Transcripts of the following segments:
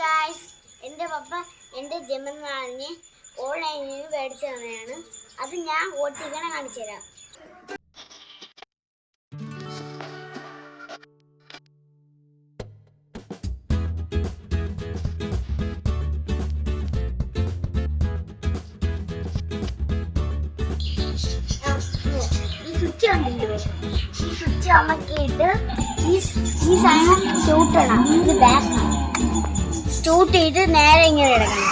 Guys, എൻ്റെ പപ്പ എൻ്റെ ജമനാളിനെ ഓൺലൈനിൽ നിന്ന് മേടിച്ചു തന്നെയാണ്. അത് ഞാൻ ഓട്ടിക്കണം കാണിച്ചു തരാം. ഈ സ്വിച്ച് കണ്ടില്ലോ, ഈ സ്വിച്ച് അമക്കിയിട്ട് ഈ സാധനം ചൂട്ടണം. ഇത് ബാക്ക് ഷൂട്ട് ചെയ്ത് നേരെ ഇങ്ങനെ എടുക്കണം.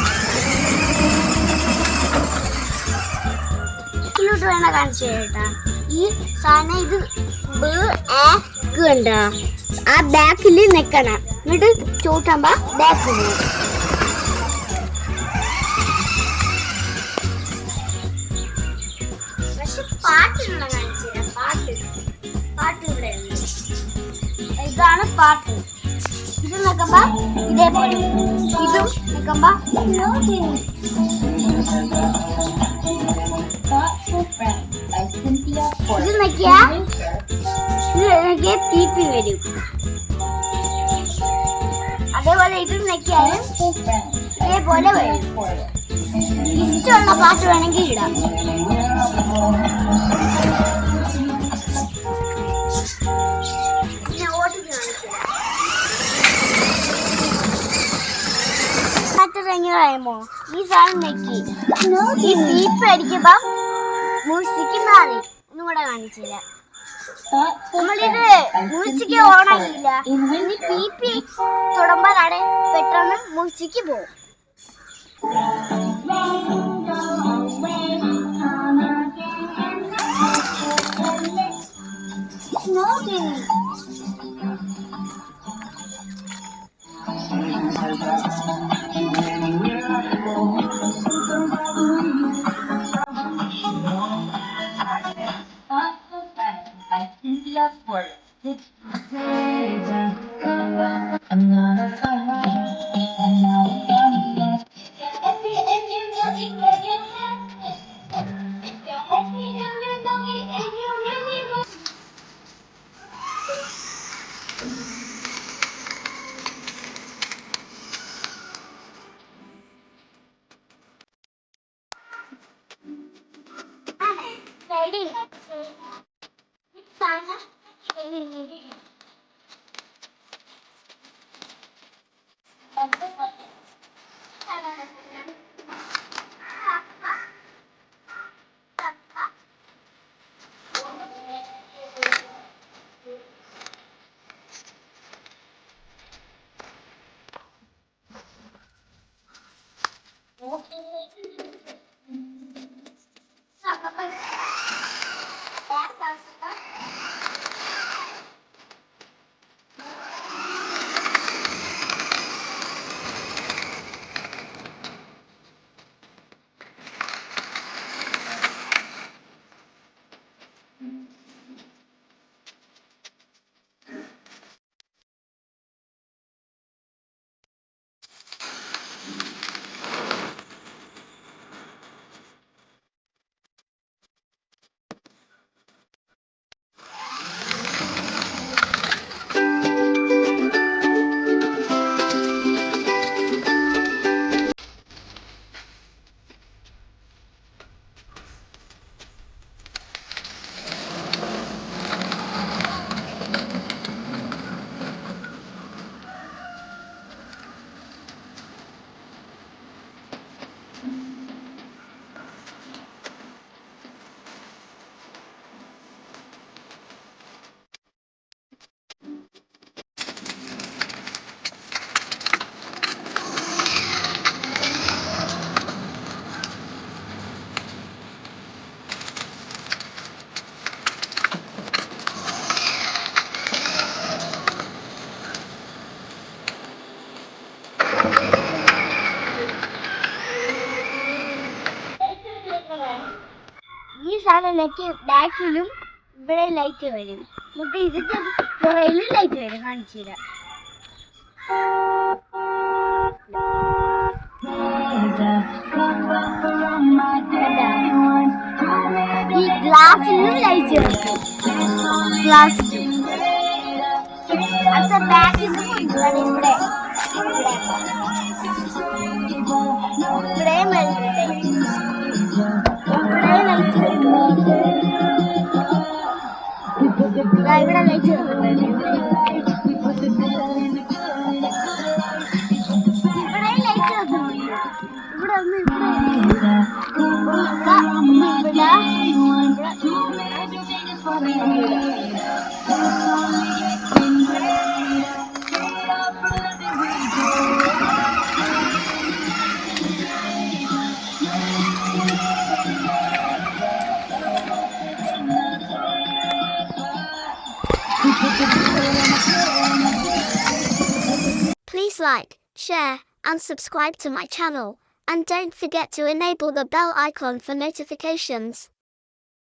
ഇതിലോട്ട് വേണ കാണിച്ചു കേട്ടാ. ഈ സാധനം ഇത് കണ്ട ആ ബാക്കിൽ നിക്കണം. എന്നിട്ട് ചൂട്ടുമ്പോ ബാക്ക് പോകും. പക്ഷെ പാട്ടിനുള്ള കാണിച്ചു തരാം. പാട്ട് ഇവിടെ ഉണ്ട്. ഇതാണ് പാട്ട്. ഇത് നിൽക്കുമ്പോ ഇതേപോലെ, ഇതും നിൽക്കുമ്പോ ഇത് നോക്കിയാ പി വരും. അതേപോലെ ഇത് നോക്കിയാലും ഇതേപോലെ വരും. ഇഷ്ടമുള്ള പാട്ട് വേണമെങ്കിൽ ഇടാം. ോ ഈ സാധനം നെക്കി ഈ പീപ്പ് അടിക്കുമ്പോ മ്യൂസിക് മാറി. ഒന്നും കൂടെ കാണിച്ചില്ല. നമ്മളിത് മ്യൂസിക് ഓണാക്കിയില്ല. ഇനി പീപ്പി തൊടുമ്പോഴാണ് പെട്ടെന്ന് മ്യൂസിക് പോകും. ഈ സാധനത്തിലേക്ക് ബാക്കിലും ഇവിടെ ലൈറ്റ് വരും. എന്നിട്ട് ഇതിന്റെ പുറയിലും ലൈറ്റ് വരും. കാണിച്ചു തരാം. ഈ ഗ്ലാസ്സിലും ലൈറ്റ് വരും. ഗ്ലാസ്സിലും ബാക്കിൽ ഇവിടെ ഇവിടെ മെഴുകുതിരി. ഇവിടെ ലൈറ്റ് കത്തുന്നുണ്ട്. ഇവിടെ ലൈറ്റ് കത്തുന്നുണ്ട്. ഇവിടെ ലൈറ്റ് കത്തുന്നുണ്ട്. ഇവിടെ ഒന്ന് Please like, share, and subscribe to my channel, and don't forget to enable the bell icon for notifications.